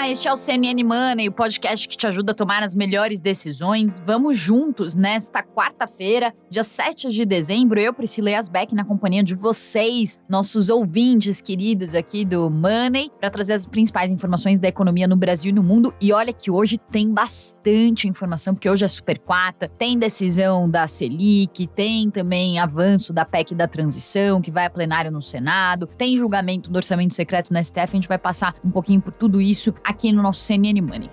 este é o CNN Money, o podcast que te ajuda a tomar as melhores decisões. Vamos juntos nesta quarta-feira, dia 7 de dezembro. Eu, Priscila Yasbeck, na companhia de vocês, nossos ouvintes queridos aqui do Money, para trazer as principais informações da economia no Brasil e no mundo. E olha que hoje tem bastante informação, porque hoje é super quarta, tem decisão da Selic, tem também avanço da PEC da transição, que vai a plenário no Senado, tem julgamento do orçamento secreto no STF, a gente vai passar um pouquinho por tudo isso aqui no nosso CNN Money.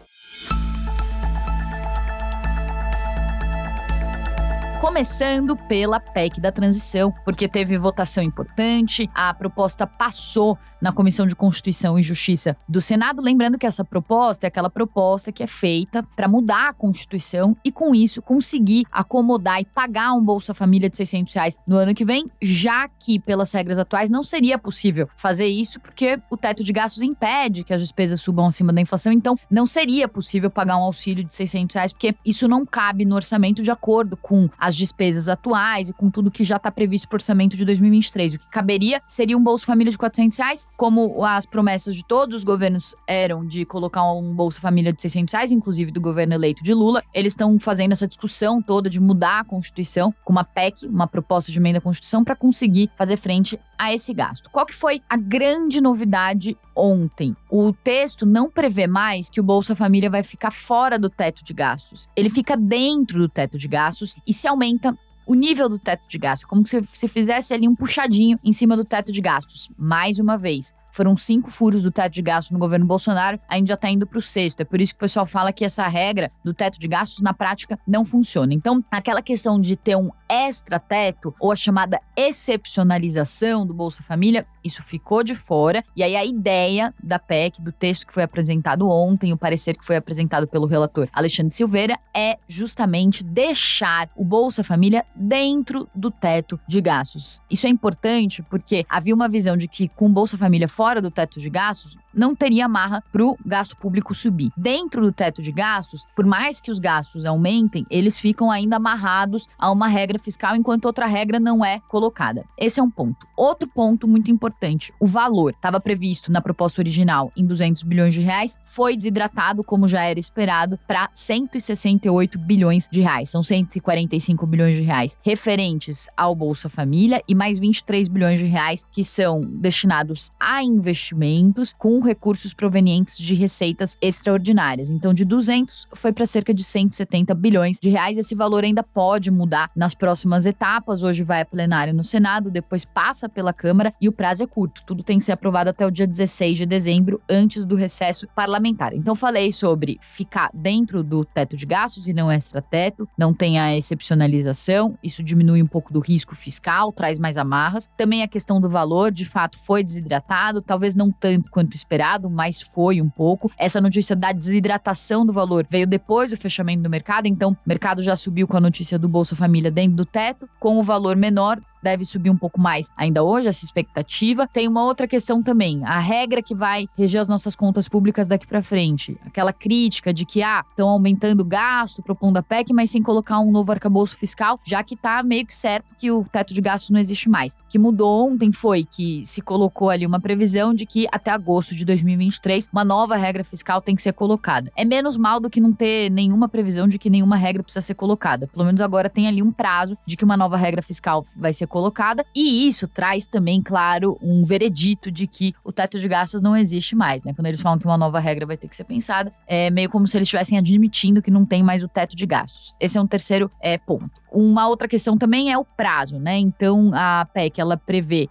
Começando pela PEC da transição, porque teve votação importante, a proposta passou na Comissão de Constituição e Justiça do Senado. Lembrando que essa proposta é aquela proposta que é feita para mudar a Constituição e, com isso, conseguir acomodar e pagar um Bolsa Família de R$600 no ano que vem, já que, pelas regras atuais, não seria possível fazer isso, porque o teto de gastos impede que as despesas subam acima da inflação. Então, não seria possível pagar um auxílio de R$600, porque isso não cabe no orçamento de acordo com as despesas atuais e com tudo que já está previsto para o orçamento de 2023. O que caberia seria um Bolsa Família de R$400, como as promessas de todos os governos eram de colocar um Bolsa Família de R$600, inclusive do governo eleito de Lula. Eles estão fazendo essa discussão toda de mudar a Constituição com uma PEC, uma proposta de emenda à Constituição, para conseguir fazer frente a esse gasto. Qual que foi a grande novidade ontem? O texto não prevê mais que o Bolsa Família vai ficar fora do teto de gastos. Ele fica dentro do teto de gastos e se aumenta o nível do teto de gastos, como se você fizesse ali um puxadinho em cima do teto de gastos. Mais uma vez, foram 5 furos do teto de gastos no governo Bolsonaro, a gente já está indo para o 6º. É por isso que o pessoal fala que essa regra do teto de gastos, na prática, não funciona. Então, aquela questão de ter um extra-teto, ou a chamada excepcionalização do Bolsa Família, isso ficou de fora. E aí a ideia da PEC, do texto que foi apresentado ontem, o parecer que foi apresentado pelo relator Alexandre Silveira, é justamente deixar o Bolsa Família dentro do teto de gastos. Isso é importante porque havia uma visão de que com o Bolsa Família fora do teto de gastos, não teria amarra para o gasto público subir. Dentro do teto de gastos, por mais que os gastos aumentem, eles ficam ainda amarrados a uma regra fiscal, enquanto outra regra não é colocada. Esse é um ponto. Outro ponto muito importante, o valor. Estava previsto na proposta original em R$200 bilhões, foi desidratado, como já era esperado, para R$168 bilhões. São R$145 bilhões referentes ao Bolsa Família e mais R$23 bilhões que são destinados a investimentos com recursos provenientes de receitas extraordinárias. Então, de 200 foi para cerca de R$170 bilhões. Esse valor ainda pode mudar nas próximas etapas. Hoje vai a plenário no Senado, depois passa pela Câmara e o prazo é curto. Tudo tem que ser aprovado até o dia 16 de dezembro, antes do recesso parlamentar. Então, falei sobre ficar dentro do teto de gastos e não extra-teto, não tem a excepcionalização, isso diminui um pouco do risco fiscal, traz mais amarras. Também a questão do valor, de fato, foi desidratado, talvez não tanto quanto esperado, mas foi um pouco. Essa notícia da desidratação do valor veio depois do fechamento do mercado, então o mercado já subiu com a notícia do Bolsa Família dentro do teto, com o valor menor, deve subir um pouco mais ainda hoje, essa expectativa. Tem uma outra questão também, a regra que vai reger as nossas contas públicas daqui para frente. Aquela crítica de que, estão aumentando o gasto, propondo a PEC, mas sem colocar um novo arcabouço fiscal, já que tá meio que certo que o teto de gastos não existe mais. O que mudou ontem foi que se colocou ali uma previsão de que até agosto de 2023, uma nova regra fiscal tem que ser colocada. É menos mal do que não ter nenhuma previsão de que nenhuma regra precisa ser colocada. Pelo menos agora tem ali um prazo de que uma nova regra fiscal vai ser colocada, e isso traz também, claro, um veredito de que o teto de gastos não existe mais, né? Quando eles falam que uma nova regra vai ter que ser pensada, é meio como se eles estivessem admitindo que não tem mais o teto de gastos. Esse é um terceiro ponto. Uma outra questão também é o prazo, né? Então, a PEC, ela prevê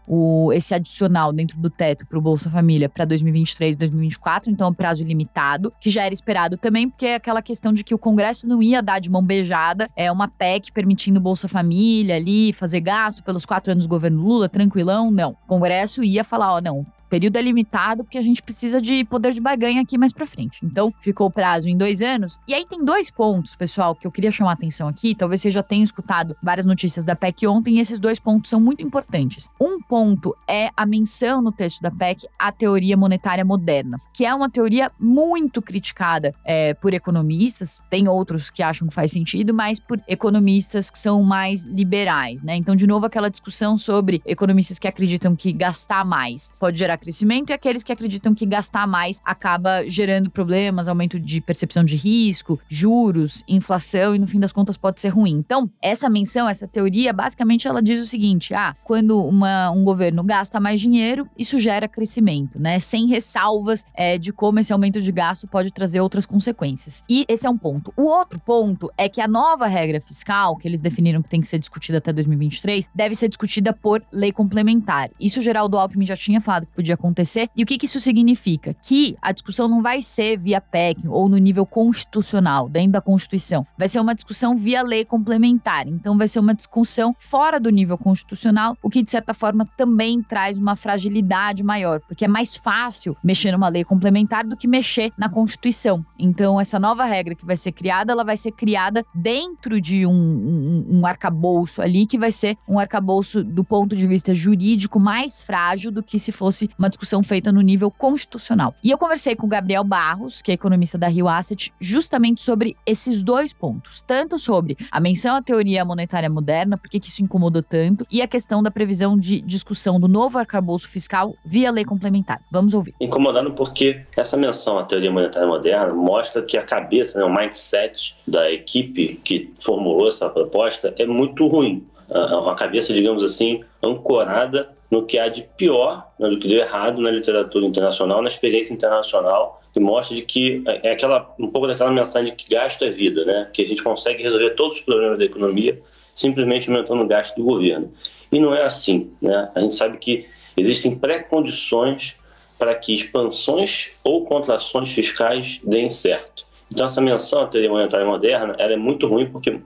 esse adicional dentro do teto para o Bolsa Família para 2023 e 2024, então é um prazo limitado, que já era esperado também, porque é aquela questão de que o Congresso não ia dar de mão beijada, uma PEC permitindo o Bolsa Família ali, fazer gasto pelos 4 anos do governo Lula, tranquilão, não. O Congresso ia falar, não, período é limitado porque a gente precisa de poder de barganha aqui mais pra frente. Então, ficou o prazo em 2 anos. E aí tem 2 pontos, pessoal, que eu queria chamar a atenção aqui. Talvez você já tenha escutado várias notícias da PEC ontem, e esses 2 pontos são muito importantes. Um ponto é a menção no texto da PEC à teoria monetária moderna, que é uma teoria muito criticada por economistas. Tem outros que acham que faz sentido, mas por economistas que são mais liberais, né? Então, de novo, aquela discussão sobre economistas que acreditam que gastar mais pode gerar crescimento, e aqueles que acreditam que gastar mais acaba gerando problemas, aumento de percepção de risco, juros, inflação, e no fim das contas pode ser ruim. Então, essa menção, essa teoria, basicamente ela diz o seguinte: quando um governo gasta mais dinheiro, isso gera crescimento, né? Sem ressalvas de como esse aumento de gasto pode trazer outras consequências. E esse é um ponto. O outro ponto é que a nova regra fiscal, que eles definiram que tem que ser discutida até 2023, deve ser discutida por lei complementar. Isso o Geraldo Alckmin já tinha falado que podia acontecer. E o que isso significa? Que a discussão não vai ser via PEC ou no nível constitucional, dentro da Constituição. Vai ser uma discussão via lei complementar. Então vai ser uma discussão fora do nível constitucional, o que de certa forma também traz uma fragilidade maior, porque é mais fácil mexer numa lei complementar do que mexer na Constituição. Então essa nova regra que vai ser criada, ela vai ser criada dentro de um arcabouço ali, que vai ser um arcabouço do ponto de vista jurídico mais frágil do que se fosse uma discussão feita no nível constitucional. E eu conversei com o Gabriel Barros, que é economista da Rio Asset, justamente sobre esses dois pontos, tanto sobre a menção à teoria monetária moderna, por que isso incomodou tanto, e a questão da previsão de discussão do novo arcabouço fiscal via lei complementar. Vamos ouvir. Incomodando porque essa menção à teoria monetária moderna mostra que a cabeça, o mindset da equipe que formulou essa proposta é muito ruim. Uma cabeça, digamos assim, ancorada no que há de pior, do que deu errado na literatura internacional, na experiência internacional, que mostra de que é um pouco daquela mensagem de que gasto é vida, né? Que a gente consegue resolver todos os problemas da economia simplesmente aumentando o gasto do governo. E não é assim, né? A gente sabe que existem pré-condições para que expansões ou contrações fiscais deem certo. Então essa menção à teoria monetária moderna ela é muito ruim porque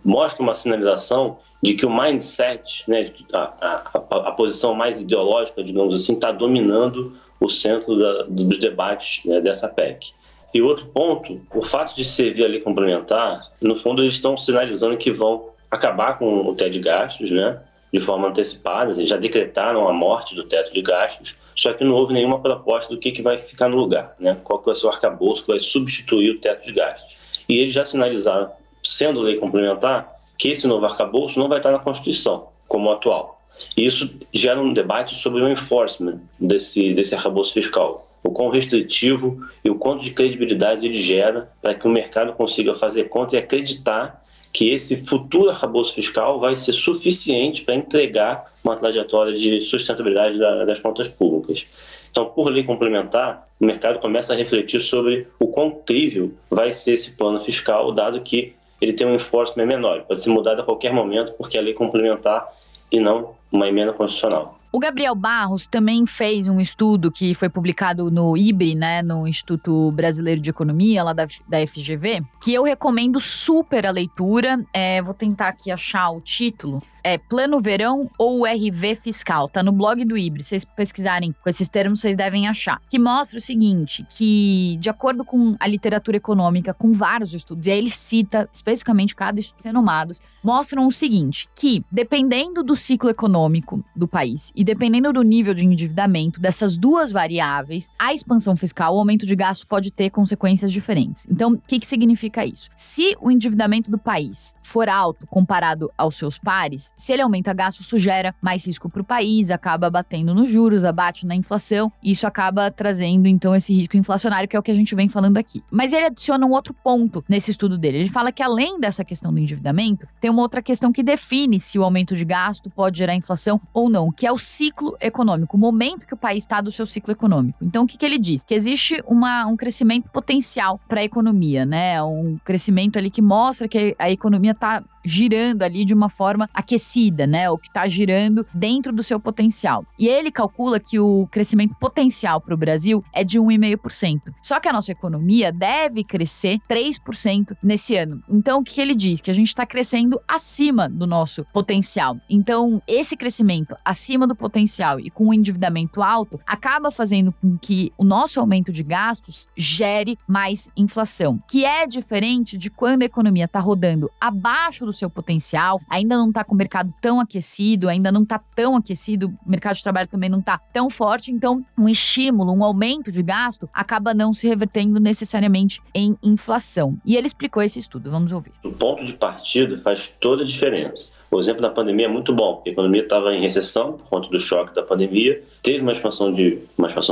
mostra uma sinalização de que o mindset, né, a posição mais ideológica, digamos assim, está dominando o centro dos debates, né, dessa PEC. E outro ponto, o fato de ser via lei complementar, no fundo eles estão sinalizando que vão acabar com o teto de gastos, né, de forma antecipada, eles já decretaram a morte do teto de gastos, só que não houve nenhuma proposta do que vai ficar no lugar, né? Qual que vai ser o arcabouço que vai substituir o teto de gastos. E eles já sinalizaram, sendo lei complementar, que esse novo arcabouço não vai estar na Constituição, como o atual. E isso gera um debate sobre o enforcement desse arcabouço fiscal, o quão restritivo e o quanto de credibilidade ele gera para que o mercado consiga fazer conta e acreditar que esse futuro arcabouço fiscal vai ser suficiente para entregar uma trajetória de sustentabilidade das contas públicas. Então, por lei complementar, o mercado começa a refletir sobre o quão crível vai ser esse plano fiscal, dado que ele tem um enforcement menor, pode ser mudado a qualquer momento, porque é lei complementar e não uma emenda constitucional. O Gabriel Barros também fez um estudo que foi publicado no IBRE, né, no Instituto Brasileiro de Economia, lá da FGV, que eu recomendo super a leitura. Vou tentar aqui achar o título. Plano Verão ou RV Fiscal, tá no blog do IBRE, se vocês pesquisarem com esses termos, vocês devem achar. Que mostra o seguinte, que de acordo com a literatura econômica, com vários estudos, e aí ele cita especificamente cada estudo renomados, mostram o seguinte, que dependendo do ciclo econômico do país e dependendo do nível de endividamento dessas duas variáveis, a expansão fiscal, o aumento de gasto pode ter consequências diferentes. Então, o que significa isso? Se o endividamento do país for alto comparado aos seus pares, se ele aumenta gasto, isso gera mais risco para o país, acaba batendo nos juros, abate na inflação, e isso acaba trazendo, então, esse risco inflacionário, que é o que a gente vem falando aqui. Mas ele adiciona um outro ponto nesse estudo dele. Ele fala que, além dessa questão do endividamento, tem uma outra questão que define se o aumento de gasto pode gerar inflação ou não, que é o ciclo econômico, o momento que o país está do seu ciclo econômico. Então, o que ele diz? Que existe um crescimento potencial para a economia, né? Um crescimento ali que mostra que a economia está girando ali de uma forma aquecida, né? Ou que está girando dentro do seu potencial. E ele calcula que o crescimento potencial para o Brasil é de 1,5%. Só que a nossa economia deve crescer 3% nesse ano. Então, o que ele diz? Que a gente está crescendo acima do nosso potencial. Então, esse crescimento acima do potencial e com o endividamento alto acaba fazendo com que o nosso aumento de gastos gere mais inflação, que é diferente de quando a economia está rodando abaixo do seu potencial, ainda não está com o mercado tão aquecido, o mercado de trabalho também não está tão forte, então um estímulo, um aumento de gasto acaba não se revertendo necessariamente em inflação. E ele explicou esse estudo, vamos ouvir. O ponto de partida faz toda a diferença. O exemplo da pandemia é muito bom, porque a economia estava em recessão por conta do choque da pandemia, teve uma expansão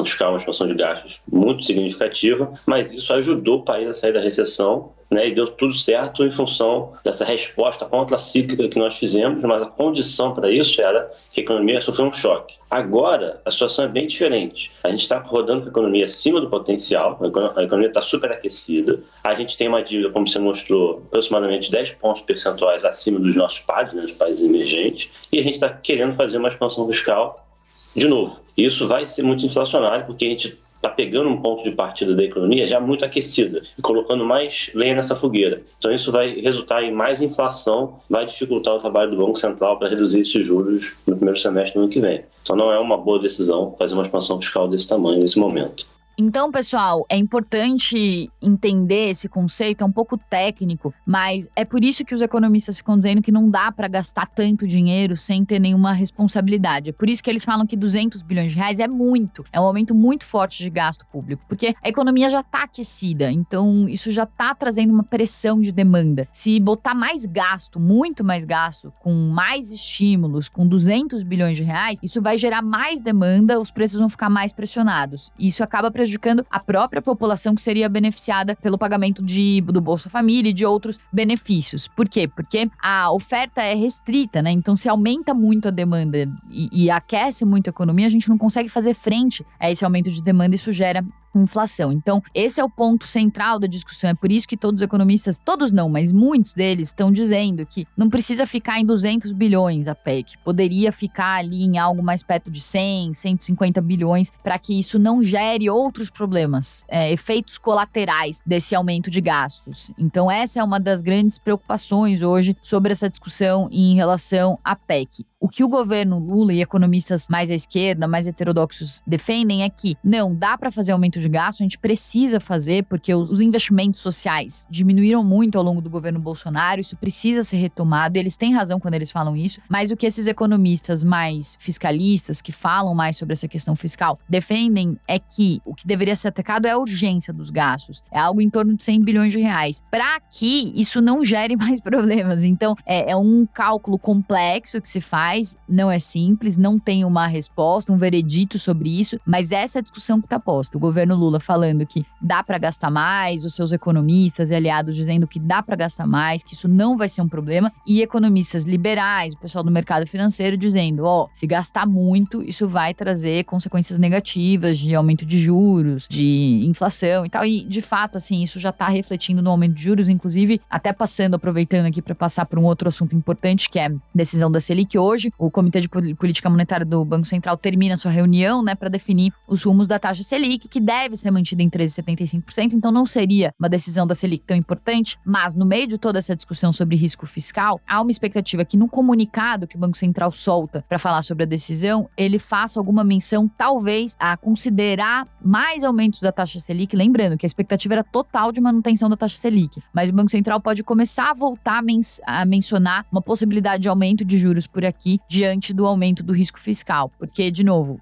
fiscal, uma expansão de gastos muito significativa, mas isso ajudou o país a sair da recessão, né, e deu tudo certo em função dessa resposta contracíclica que nós fizemos, mas a condição para isso era que a economia sofreu um choque. Agora, a situação é bem diferente. A gente está rodando com a economia acima do potencial, a economia está superaquecida, a gente tem uma dívida, como você mostrou, aproximadamente 10 pontos percentuais acima dos nossos pares, né, dos países emergentes, e a gente está querendo fazer uma expansão fiscal de novo. Isso vai ser muito inflacionário, porque a gente está pegando um ponto de partida da economia já muito aquecida e colocando mais lenha nessa fogueira. Então isso vai resultar em mais inflação, vai dificultar o trabalho do Banco Central para reduzir esses juros no primeiro semestre do ano que vem. Então não é uma boa decisão fazer uma expansão fiscal desse tamanho nesse momento. Então, pessoal, é importante entender esse conceito, é um pouco técnico, mas é por isso que os economistas ficam dizendo que não dá para gastar tanto dinheiro sem ter nenhuma responsabilidade. É por isso que eles falam que 200 bilhões de reais é muito, é um aumento muito forte de gasto público, porque a economia já está aquecida, então isso já está trazendo uma pressão de demanda. Se botar mais gasto, muito mais gasto, com mais estímulos, com 200 bilhões de reais, isso vai gerar mais demanda, os preços vão ficar mais pressionados. Isso acaba prejudicando a própria população que seria beneficiada pelo pagamento do Bolsa Família e de outros benefícios. Por quê? Porque a oferta é restrita, né? Então, se aumenta muito a demanda e aquece muito a economia, a gente não consegue fazer frente a esse aumento de demanda e isso gera inflação. Então, esse é o ponto central da discussão. É por isso que todos os economistas, todos não, mas muitos deles estão dizendo que não precisa ficar em 200 bilhões a PEC. Poderia ficar ali em algo mais perto de 100, 150 bilhões para que isso não gere outros problemas, efeitos colaterais desse aumento de gastos. Então, essa é uma das grandes preocupações hoje sobre essa discussão em relação à PEC. O que o governo Lula e economistas mais à esquerda, mais heterodoxos defendem é que não dá para fazer aumento de gasto, a gente precisa fazer porque os investimentos sociais diminuíram muito ao longo do governo Bolsonaro, isso precisa ser retomado e eles têm razão quando eles falam isso, mas o que esses economistas mais fiscalistas, que falam mais sobre essa questão fiscal, defendem é que o que deveria ser atacado é a urgência dos gastos, é algo em torno de 100 bilhões de reais, para que isso não gere mais problemas. Então, é um cálculo complexo que se faz, não é simples, não tem uma resposta, um veredito sobre isso, mas essa é a discussão que está posta. O governo Lula falando que dá para gastar mais, os seus economistas e aliados dizendo que dá para gastar mais, que isso não vai ser um problema, e economistas liberais, o pessoal do mercado financeiro dizendo, se gastar muito, isso vai trazer consequências negativas de aumento de juros, de inflação e tal, e de fato, assim, isso já está refletindo no aumento de juros, inclusive, até aproveitando aqui para passar por um outro assunto importante, que é a decisão da Selic hoje, o Comitê de Política Monetária do Banco Central termina sua reunião, né, para definir os rumos da taxa Selic, que deve ser mantida em 13,75%, então não seria uma decisão da Selic tão importante, mas no meio de toda essa discussão sobre risco fiscal, há uma expectativa que no comunicado que o Banco Central solta para falar sobre a decisão, ele faça alguma menção, talvez, a considerar mais aumentos da taxa Selic, lembrando que a expectativa era total de manutenção da taxa Selic, mas o Banco Central pode começar a voltar a mencionar uma possibilidade de aumento de juros por aqui, diante do aumento do risco fiscal, porque, de novo,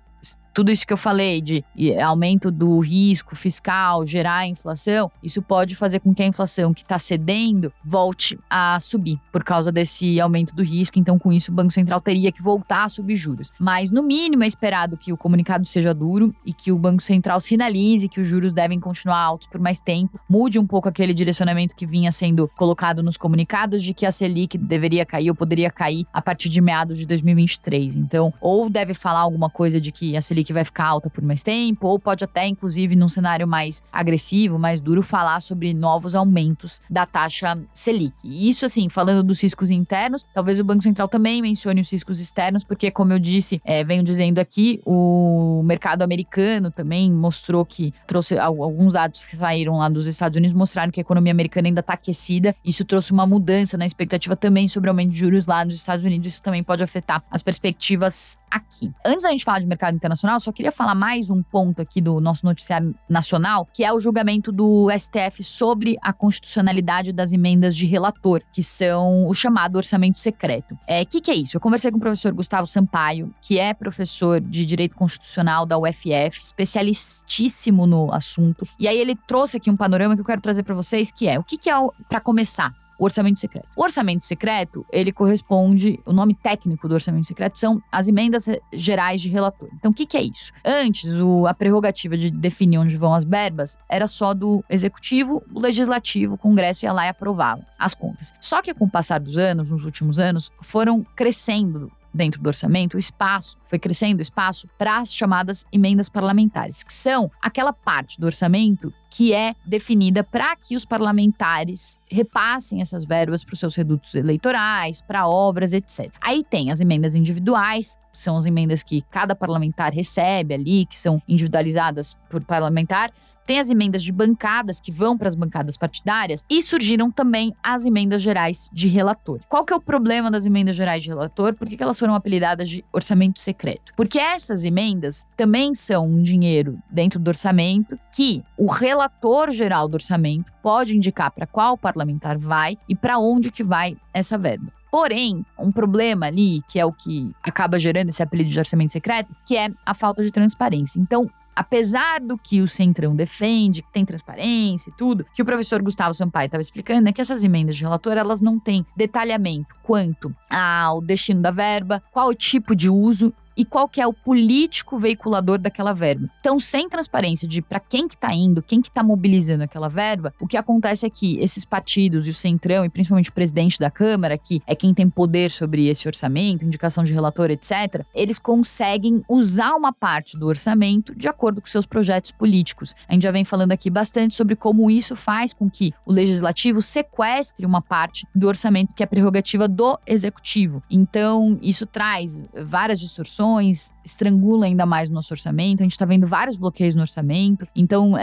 tudo isso que eu falei de aumento do risco fiscal, gerar inflação, isso pode fazer com que a inflação que está cedendo volte a subir por causa desse aumento do risco. Então, com isso, o Banco Central teria que voltar a subir juros. Mas, no mínimo, é esperado que o comunicado seja duro e que o Banco Central sinalize que os juros devem continuar altos por mais tempo, mude um pouco aquele direcionamento que vinha sendo colocado nos comunicados de que a Selic deveria cair ou poderia cair a partir de meados de 2023. Então, ou deve falar alguma coisa de que a Selic vai ficar alta por mais tempo, ou pode até, inclusive, num cenário mais agressivo, mais duro, falar sobre novos aumentos da taxa Selic. E isso, assim, falando dos riscos internos, talvez o Banco Central também mencione os riscos externos, porque, como eu disse, venho dizendo aqui, o mercado americano também mostrou que trouxe alguns dados que saíram lá dos Estados Unidos, mostraram que a economia americana ainda está aquecida. Isso trouxe uma mudança na expectativa também sobre o aumento de juros lá nos Estados Unidos. Isso também pode afetar as perspectivas aqui. Antes da gente falar de mercado internacional, só queria falar mais um ponto aqui do nosso noticiário nacional, que é o julgamento do STF sobre a constitucionalidade das emendas de relator, que são o chamado orçamento secreto. Que é isso? Eu conversei com o professor Gustavo Sampaio, que é professor de Direito Constitucional da UFF, especialistíssimo no assunto, e aí ele trouxe aqui um panorama que eu quero trazer para vocês, que é, o que é, para começar, o orçamento secreto. O orçamento secreto, ele corresponde, o nome técnico do orçamento secreto são as emendas gerais de relator. Então, o que é isso? Antes, a prerrogativa de definir onde vão as verbas era só do executivo, o legislativo, o Congresso ia lá e aprovava as contas. Só que com o passar dos anos, nos últimos anos, foram crescendo dentro do orçamento, foi crescendo o espaço para as chamadas emendas parlamentares, que são aquela parte do orçamento que é definida para que os parlamentares repassem essas verbas para os seus redutos eleitorais, para obras, etc. Aí tem as emendas individuais, são as emendas que cada parlamentar recebe ali, que são individualizadas por parlamentar. Tem as emendas de bancadas, que vão para as bancadas partidárias, e surgiram também as emendas gerais de relator. Qual que é o problema das emendas gerais de relator? Por que elas foram apelidadas de orçamento secreto? Porque essas emendas também são um dinheiro dentro do orçamento que o relator geral do orçamento pode indicar para qual parlamentar vai e para onde que vai essa verba. Porém, um problema ali, que é o que acaba gerando esse apelido de orçamento secreto, que é a falta de transparência. Então, apesar do que o Centrão defende, que tem transparência e tudo, que o professor Gustavo Sampaio estava explicando, é que essas emendas de relator, elas não têm detalhamento quanto ao destino da verba, qual o tipo de uso e qual que é o político veiculador daquela verba. Então, sem transparência de para quem que tá indo, quem que tá mobilizando aquela verba, o que acontece é que esses partidos e o Centrão, e principalmente o presidente da Câmara, que é quem tem poder sobre esse orçamento, indicação de relator, etc., eles conseguem usar uma parte do orçamento de acordo com seus projetos políticos. A gente já vem falando aqui bastante sobre como isso faz com que o legislativo sequestre uma parte do orçamento que é prerrogativa do executivo. Então, isso traz várias distorções, estrangula ainda mais o nosso orçamento. A gente está vendo vários bloqueios no orçamento. Então,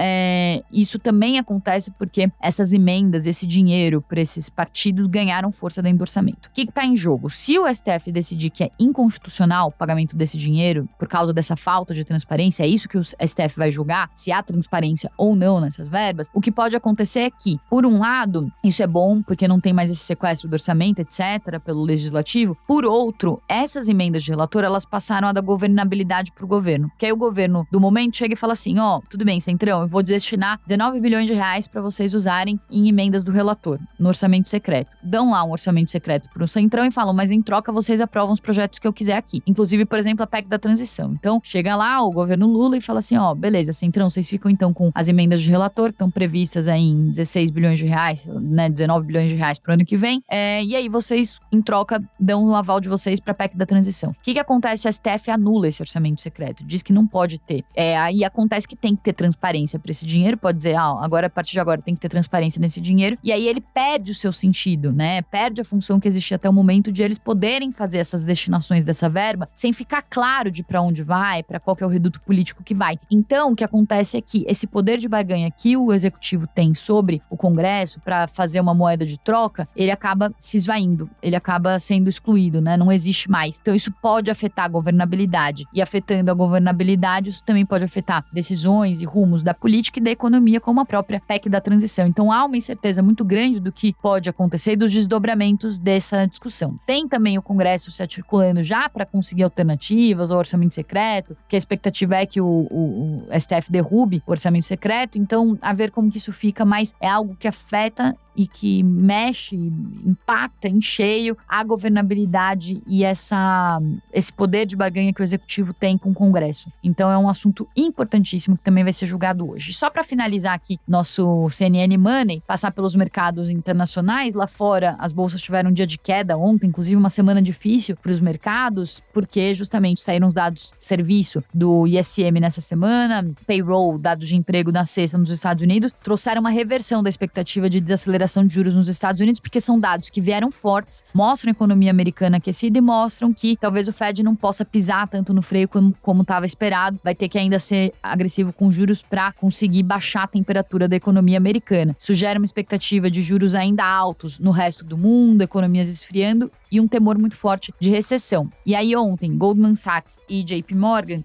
isso também acontece porque essas emendas, esse dinheiro para esses partidos ganharam força dentro do orçamento. O que está em jogo? Se o STF decidir que é inconstitucional o pagamento desse dinheiro por causa dessa falta de transparência, é isso que o STF vai julgar, se há transparência ou não nessas verbas, o que pode acontecer é que, por um lado, isso é bom porque não tem mais esse sequestro do orçamento, etc., pelo legislativo. Por outro, essas emendas de relator, elas passaram a dar governabilidade pro governo. Que aí o governo, do momento, chega e fala assim, tudo bem, Centrão, eu vou destinar 19 bilhões de reais para vocês usarem em emendas do relator, no orçamento secreto. Dão lá um orçamento secreto pro Centrão e falam, mas em troca vocês aprovam os projetos que eu quiser aqui. Inclusive, por exemplo, a PEC da transição. Então, chega lá o governo Lula e fala assim, beleza, Centrão, vocês ficam então com as emendas de relator, que estão previstas aí em 16 bilhões de reais, né, 19 bilhões de reais pro ano que vem, e aí vocês, em troca, dão o aval de vocês pra PEC da transição. O que acontece? O STF anula esse orçamento secreto, diz que não pode ter. Aí acontece que tem que ter transparência para esse dinheiro, pode dizer, agora, a partir de agora tem que ter transparência nesse dinheiro, e aí ele perde o seu sentido, né? Perde a função que existia até o momento de eles poderem fazer essas destinações dessa verba sem ficar claro de para onde vai, para qual que é o reduto político que vai. Então, o que acontece é que esse poder de barganha que o executivo tem sobre o Congresso para fazer uma moeda de troca, ele acaba se esvaindo, ele acaba sendo excluído, né? Não existe mais. Então, isso pode afetar a governabilidade. E afetando a governabilidade, isso também pode afetar decisões e rumos da política e da economia, como a própria PEC da transição. Então, há uma incerteza muito grande do que pode acontecer e dos desdobramentos dessa discussão. Tem também o Congresso se articulando já para conseguir alternativas ao orçamento secreto, que a expectativa é que o STF derrube o orçamento secreto. Então, a ver como que isso fica, mas é algo que afeta e que mexe, impacta em cheio a governabilidade e esse poder de barganha que o executivo tem com o Congresso. Então é um assunto importantíssimo que também vai ser julgado hoje. Só para finalizar aqui nosso CNN Money, passar pelos mercados internacionais, lá fora as bolsas tiveram um dia de queda ontem, inclusive uma semana difícil para os mercados, porque justamente saíram os dados de serviço do ISM nessa semana, payroll, dados de emprego na sexta nos Estados Unidos, trouxeram uma reversão da expectativa de desaceleração de juros nos Estados Unidos, porque são dados que vieram fortes, mostram a economia americana aquecida e mostram que talvez o Fed não possa pisar tanto no freio como estava esperado, vai ter que ainda ser agressivo com juros para conseguir baixar a temperatura da economia americana. Isso gera uma expectativa de juros ainda altos no resto do mundo, economias esfriando e um temor muito forte de recessão. E aí ontem, Goldman Sachs e JP Morgan,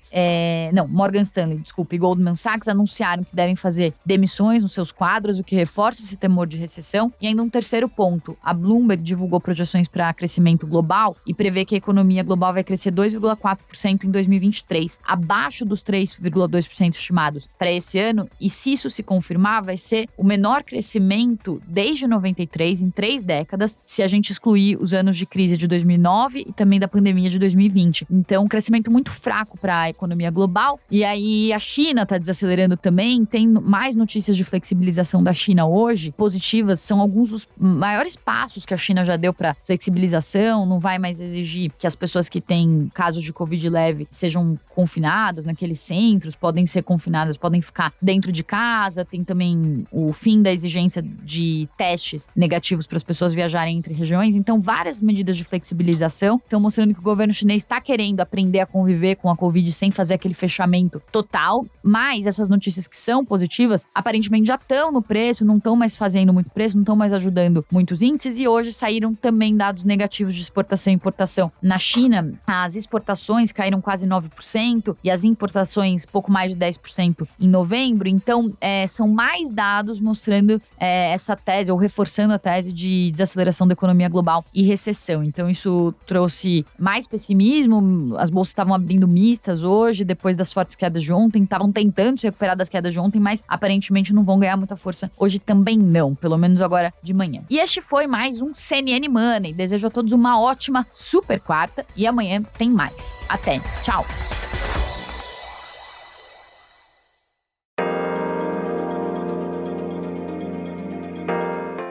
Morgan Stanley, desculpa, e Goldman Sachs anunciaram que devem fazer demissões nos seus quadros, o que reforça esse temor de recessão. E ainda um terceiro ponto, a Bloomberg divulgou projeções para crescimento global e prevê que a economia global vai crescer 2,4% em 2023, abaixo dos 3,2% estimados para esse ano, e se isso se confirmar, vai ser o menor crescimento desde 93, em 3 décadas, se a gente excluir os anos de crise de 2009 e também da pandemia de 2020. Então, um crescimento muito fraco para a economia global. E aí, a China está desacelerando também. Tem mais notícias de flexibilização da China hoje, positivas. São alguns dos maiores passos que a China já deu para flexibilização. Não vai mais exigir que as pessoas que têm casos de Covid leve sejam confinadas naqueles centros, podem ser confinadas, podem ficar dentro de casa. Tem também o fim da exigência de testes negativos para as pessoas viajarem entre regiões. Então, várias medidas de flexibilização estão mostrando que o governo chinês está querendo aprender a conviver com a Covid sem fazer aquele fechamento total. Mas essas notícias que são positivas, aparentemente já estão no preço, não estão mais fazendo muito preço, não estão mais ajudando muitos índices. E hoje saíram também dados negativos de exportação e importação. Na China, as exportações caíram quase 9% e as importações pouco mais de 10% em novembro. Então, são mais dados mostrando essa tese, ou reforçando a tese de desaceleração da economia global e recessão. Então, isso trouxe mais pessimismo. As bolsas estavam abrindo mistas hoje, depois das fortes quedas de ontem. Estavam tentando se recuperar das quedas de ontem, mas aparentemente não vão ganhar muita força hoje também não, pelo menos agora de manhã. E este foi mais um CNN Money. Desejo a todos uma ótima super quarta e amanhã tem mais. Até. Tchau.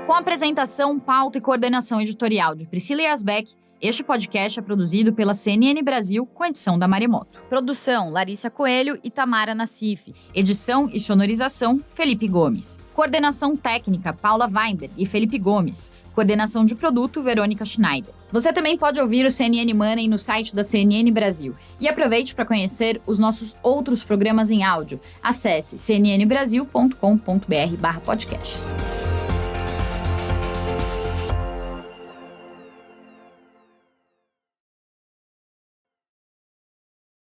Com apresentação, pauta e coordenação editorial de Priscila Yasbeck, este podcast é produzido pela CNN Brasil com edição da Maremoto. Produção, Larissa Coelho e Tamara Nassif. Edição e sonorização, Felipe Gomes. Coordenação técnica, Paula Weinberg e Felipe Gomes. Coordenação de produto, Verônica Schneider. Você também pode ouvir o CNN Money no site da CNN Brasil. E aproveite para conhecer os nossos outros programas em áudio. Acesse cnnbrasil.com.br/podcasts.